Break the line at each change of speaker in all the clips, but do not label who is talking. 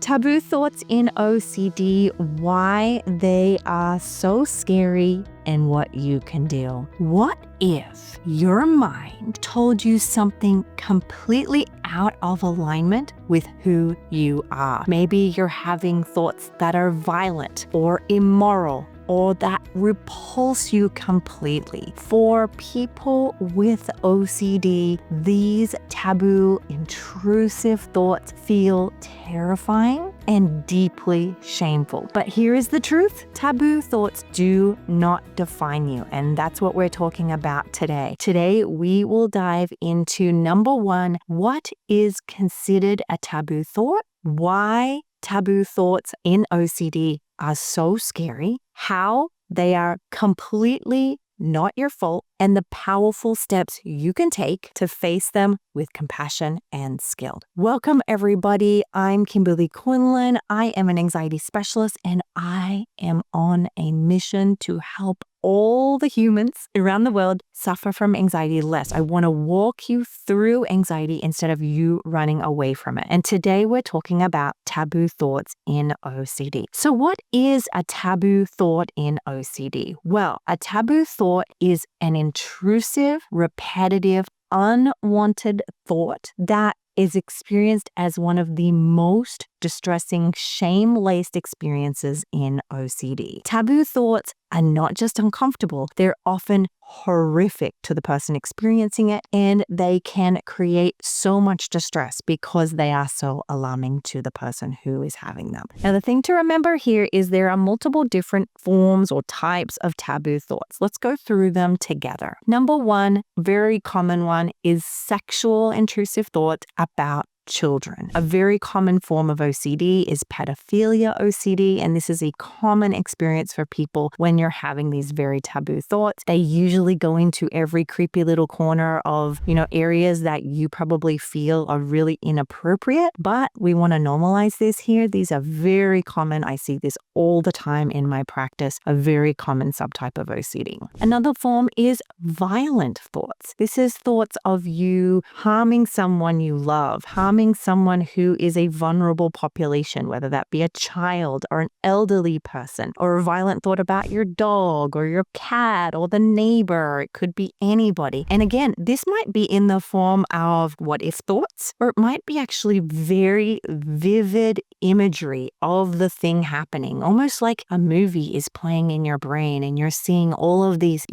Taboo thoughts in OCD, why they are so scary and what you can do. What if your mind told you something completely out of alignment with who you are? Maybe you're having thoughts that are violent or immoral or that repulse you completely. For people with OCD, these taboo, intrusive thoughts feel terrifying and deeply shameful. But here is the truth. Taboo thoughts do not define you, and that's what we're talking about today. Today, we will dive into number one, what is considered a taboo thought? Why taboo thoughts in OCD are so scary, how they are completely not your fault, and the powerful steps you can take to face them with compassion and skill. Welcome, everybody. I'm Kimberly Quinlan. I am an anxiety specialist, and I am on a mission to help all the humans around the world suffer from anxiety less. I want to walk you through anxiety instead of you running away from it. And today we're talking about taboo thoughts in OCD. So what is a taboo thought in OCD? Well, a taboo thought is an intrusive, repetitive, unwanted thought that is experienced as one of the most distressing, shame-laced experiences in OCD. Taboo thoughts are not just uncomfortable, they're often horrific to the person experiencing it, and they can create so much distress because they are so alarming to the person who is having them. Now, the thing to remember here is there are multiple different forms or types of taboo thoughts. Let's go through them together. Number one, very common one, is sexual intrusive thoughts about children. A very common form of OCD is pedophilia OCD, and this is a common experience for people when you're having these very taboo thoughts. They usually go into every creepy little corner of, areas that you probably feel are really inappropriate, but we want to normalize this here. These are very common. I see this all the time in my practice, a very common subtype of OCD. Another form is violent thoughts. This is thoughts of you harming someone you love, harming someone who is a vulnerable population, whether that be a child or an elderly person, or a violent thought about your dog or your cat or the neighbor. It could be anybody. And again, this might be in the form of what if thoughts, or it might be actually very vivid imagery of the thing happening, almost like a movie is playing in your brain and you're seeing all of these,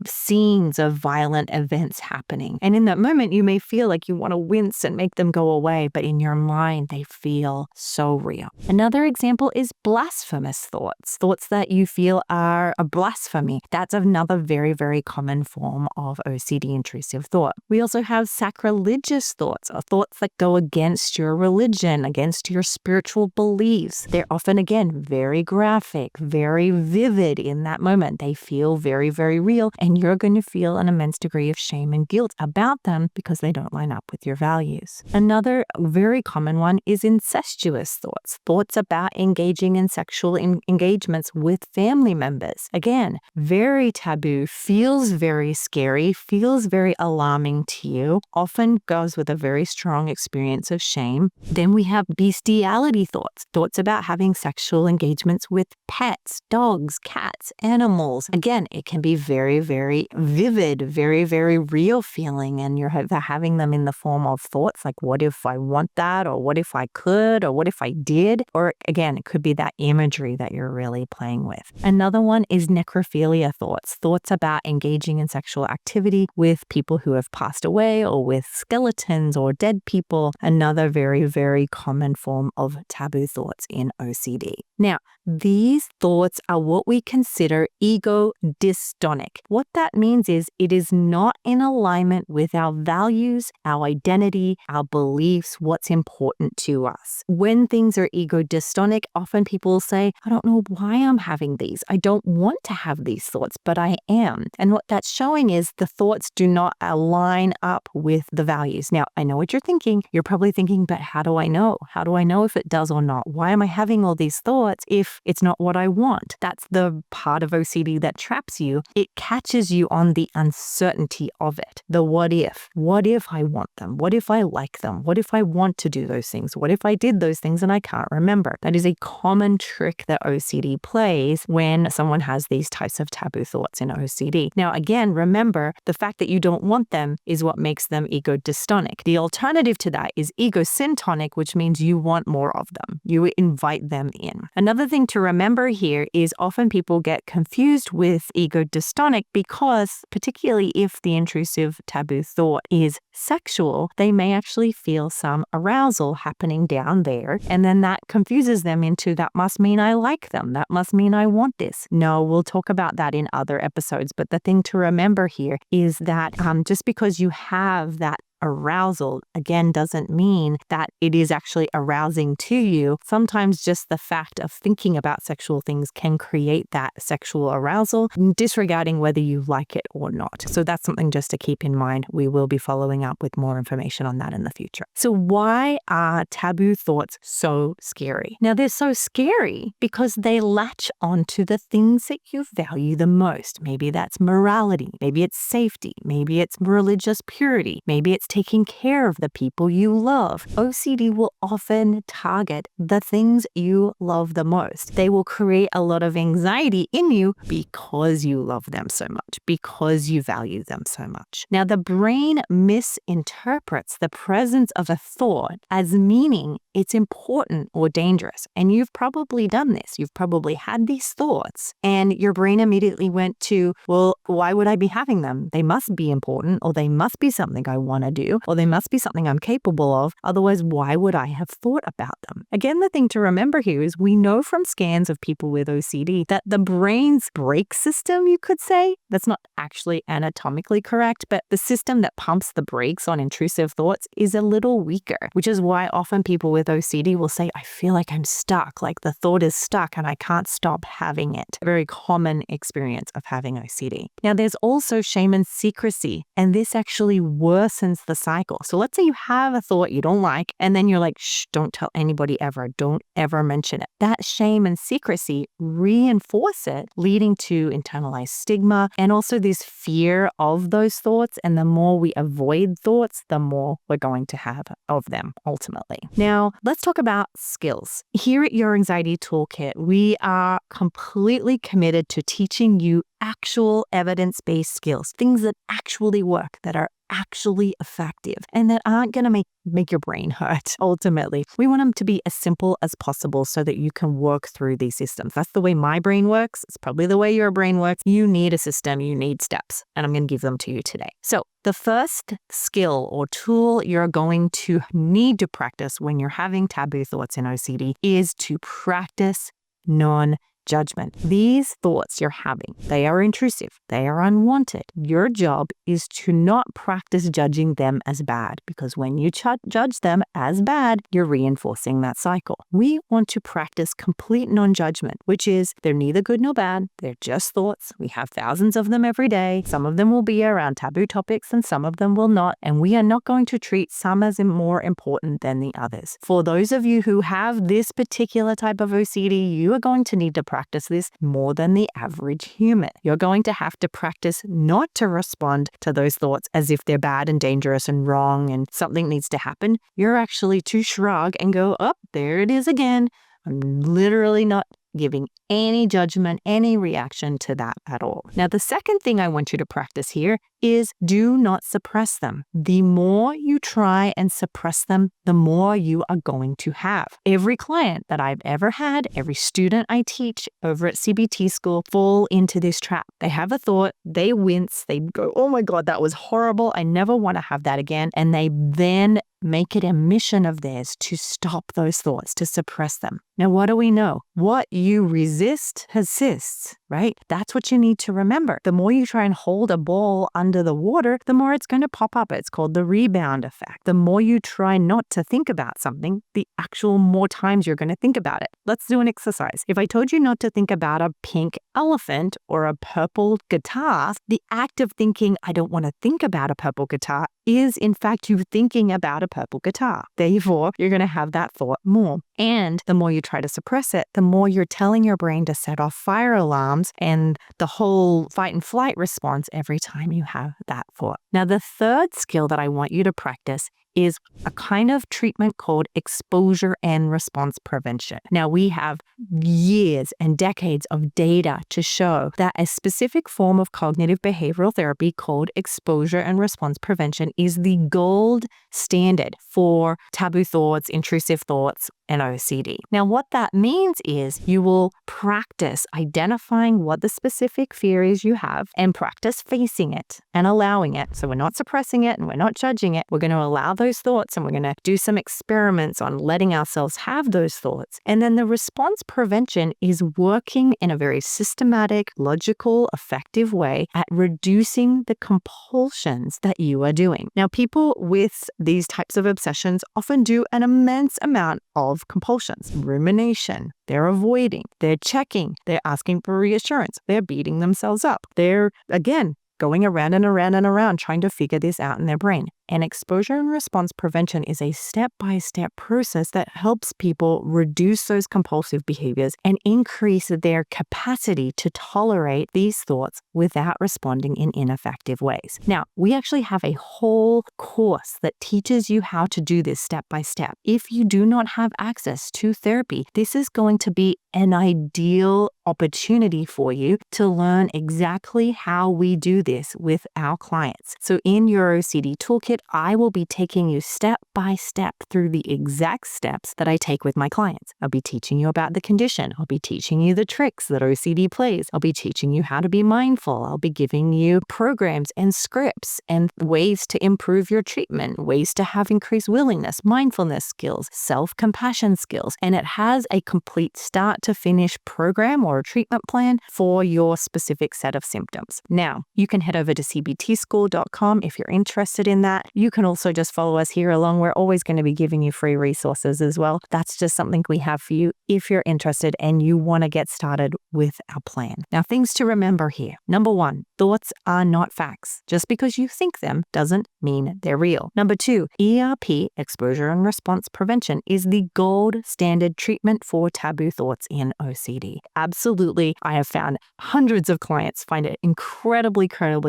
scenes of violent events happening. And in that moment, you may feel like you want to wince and make them go away, but in your mind, they feel so real. Another example is blasphemous thoughts, thoughts that you feel are a blasphemy. That's another very, very common form of OCD intrusive thought. We also have sacrilegious thoughts, or thoughts that go against your religion, against your spiritual beliefs. They're often, again, very graphic, very vivid in that moment. They feel very, very real, and you're going to feel an immense degree of shame and guilt about them because they don't line up with your values. Another very common one is incestuous thoughts, thoughts about engaging in sexual engagements with family members. Again, very taboo, feels very scary, feels very alarming to you, often goes with a very strong experience of shame. Then we have bestiality thoughts, thoughts about having sexual engagements with pets, dogs, cats, animals. Again, it can be very, very vivid, very, very real feeling, and you're having them in the form of thoughts like, what if I want that, or what if I could, or what if I did? Or again, it could be that imagery that you're really playing with. Another one is necrophilia thoughts, thoughts about engaging in sexual activity with people who have passed away or with skeletons or dead people. Another very, very common form of taboo thoughts in OCD. Now, these thoughts are what we consider ego-dystonic. What that means is it is not in alignment with our values, our identity, our beliefs, what's important to us. When things are ego-dystonic, often people say, I don't know why I'm having these. I don't want to have these thoughts, but I am. And what that's showing is the thoughts do not align up with the values. Now, I know what you're thinking. You're probably thinking, but how do I know? How do I know if it does or not? Why am I having all these thoughts thoughts if it's not what I want. That's the part of OCD that traps you. It catches you on the uncertainty of it. The what if. What if I want them? What if I like them? What if I want to do those things? What if I did those things and I can't remember? That is a common trick that OCD plays when someone has these types of taboo thoughts in OCD. Now, again, remember, the fact that you don't want them is what makes them ego-dystonic. The alternative to that is ego-syntonic, which means you want more of them. You invite them in. Another thing to remember here is often people get confused with ego-dystonic because, particularly if the intrusive taboo thought is sexual, they may actually feel some arousal happening down there, and then that confuses them into that must mean I like them. That must mean I want this. No, we'll talk about that in other episodes, but the thing to remember here is that just because you have that arousal, again, doesn't mean that it is actually arousing to you. Sometimes just the fact of thinking about sexual things can create that sexual arousal, disregarding whether you like it or not. So that's something just to keep in mind. We will be following up with more information on that in the future. So why are taboo thoughts so scary? Now, they're so scary because they latch onto the things that you value the most. Maybe that's morality. Maybe it's safety. Maybe it's religious purity. Maybe it's taking care of the people you love. OCD will often target the things you love the most. They will create a lot of anxiety in you because you love them so much, because you value them so much. Now, the brain misinterprets the presence of a thought as meaning it's important or dangerous. And you've probably done this. You've probably had these thoughts and your brain immediately went to, well, why would I be having them? They must be important, or they must be something I want to do, or they must be something I'm capable of. Otherwise, why would I have thought about them? Again, the thing to remember here is we know from scans of people with OCD that the brain's brake system, you could say, that's not actually anatomically correct, but the system that pumps the brakes on intrusive thoughts is a little weaker, which is why often people with OCD will say, I feel like I'm stuck, like the thought is stuck and I can't stop having it. A very common experience of having OCD. Now, there's also shame and secrecy, and this actually worsens the cycle. So let's say you have a thought you don't like, and then you're like, shh, don't tell anybody ever. Don't ever mention it. That shame and secrecy reinforce it, leading to internalized stigma and also this fear of those thoughts. And the more we avoid thoughts, the more we're going to have of them ultimately. Now, let's talk about skills. Here at Your Anxiety Toolkit, we are completely committed to teaching you actual evidence-based skills, things that actually work, that are actually effective, and that aren't going to make your brain hurt. Ultimately, we want them to be as simple as possible so that you can work through these systems. That's the way my brain works. It's probably the way your brain works. You need a system, you need steps, and I'm going to give them to you today. So the first skill or tool you're going to need to practice when you're having taboo thoughts in OCD is to practice non-judgment. These thoughts you're having, they are intrusive, they are unwanted. Your job is to not practice judging them as bad, because when you judge them as bad, you're reinforcing that cycle. We want to practice complete non-judgment, which is they're neither good nor bad, they're just thoughts. We have thousands of them every day. Some of them will be around taboo topics and some of them will not, and we are not going to treat some as more important than the others. For those of you who have this particular type of OCD, you are going to need to practice this more than the average human. You're going to have to practice not to respond to those thoughts as if they're bad and dangerous and wrong and something needs to happen. You're actually to shrug and go, oh, there it is again. I'm literally not giving any judgment, any reaction to that at all. Now, the second thing I want you to practice here is do not suppress them. The more you try and suppress them, the more you are going to have. Every client that I've ever had, every student I teach over at CBT school fall into this trap. They have a thought, they wince, they go, oh my God, that was horrible. I never want to have that again. And they then make it a mission of theirs to stop those thoughts, to suppress them. Now, what do we know? What you resist persists, right? That's what you need to remember. The more you try and hold a ball under the water, the more it's going to pop up. It's called the rebound effect. The more you try not to think about something, the actual more times you're going to think about it. Let's do an exercise. If I told you not to think about a pink elephant or a purple guitar, the act of thinking, I don't want to think about a purple guitar, is in fact you thinking about a purple guitar. Therefore, you're going to have that thought more. And the more you try to suppress it, the more you're telling your brain to set off fire alarms and the whole fight and flight response every time you have that thought. Now, the third skill that I want you to practice is a kind of treatment called exposure and response prevention. Now, we have years and decades of data to show that a specific form of cognitive behavioral therapy called exposure and response prevention is the gold standard for taboo thoughts, intrusive thoughts, and OCD. Now, what that means is you will practice identifying what the specific fear is you have and practice facing it and allowing it. So we're not suppressing it and we're not judging it. We're going to allow those thoughts and we're going to do some experiments on letting ourselves have those thoughts. And then the response prevention is working in a very systematic, logical, effective way at reducing the compulsions that you are doing. Now, people with these types of obsessions often do an immense amount of compulsions, rumination. They're avoiding, they're checking, they're asking for reassurance, they're beating themselves up. They're, again, going around and around and around trying to figure this out in their brain. And exposure and response prevention is a step-by-step process that helps people reduce those compulsive behaviors and increase their capacity to tolerate these thoughts without responding in ineffective ways. Now, we actually have a whole course that teaches you how to do this step by step. If you do not have access to therapy, this is going to be an ideal opportunity for you to learn exactly how we do this with our clients. So in your OCD Toolkit, I will be taking you step by step through the exact steps that I take with my clients. I'll be teaching you about the condition. I'll be teaching you the tricks that OCD plays. I'll be teaching you how to be mindful. I'll be giving you programs and scripts and ways to improve your treatment, ways to have increased willingness, mindfulness skills, self-compassion skills. And it has a complete start to finish program or a treatment plan for your specific set of symptoms. Now, you can head over to cbtschool.com if you're interested in that. You can also just follow us here along. We're always going to be giving you free resources as well. That's just something we have for you if you're interested and you want to get started with our plan. Now, things to remember here. Number one, thoughts are not facts. Just because you think them doesn't mean they're real. Number two, ERP, exposure and response prevention, is the gold standard treatment for taboo thoughts in OCD. Absolutely. I have found hundreds of clients find it incredibly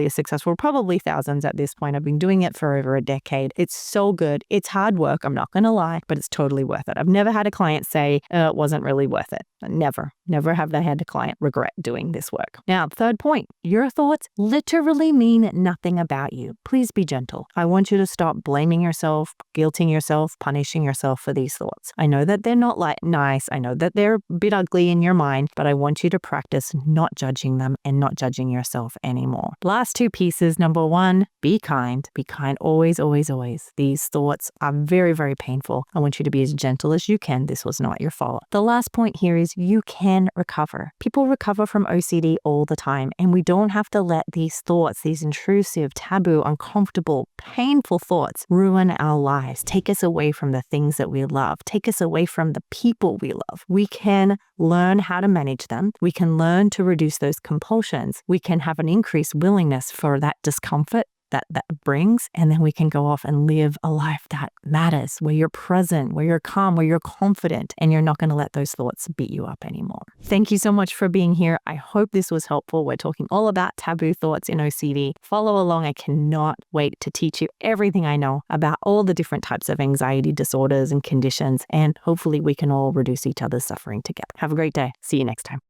successful, probably thousands at this point. I've been doing it for over a decade. It's so good. It's hard work, I'm not going to lie, but it's totally worth it. I've never had a client say it wasn't really worth it. Never have they had a client regret doing this work. Now, third point, your thoughts literally mean nothing about you. Please be gentle. I want you to stop blaming yourself, guilting yourself, punishing yourself for these thoughts. I know that they're not nice. I know that they're a bit ugly in your mind, but I want you to practice not judging them and not judging yourself anymore. Last two pieces. Number one, be kind. Be kind always, always, always. These thoughts are very, very painful. I want you to be as gentle as you can. This was not your fault. The last point here is you can recover. People recover from OCD all the time, and we don't have to let these thoughts, these intrusive, taboo, uncomfortable, painful thoughts ruin our lives, take us away from the things that we love, take us away from the people we love. We can learn how to manage them. We can learn to reduce those compulsions. We can have an increased willingness for that discomfort that brings, and then we can go off and live a life that matters, where you're present, where you're calm, where you're confident, and you're not going to let those thoughts beat you up anymore. Thank you so much for being here. I hope this was helpful. We're talking all about taboo thoughts in OCD. Follow along. I cannot wait to teach you everything I know about all the different types of anxiety disorders and conditions, and hopefully we can all reduce each other's suffering together. Have a great day. See you next time.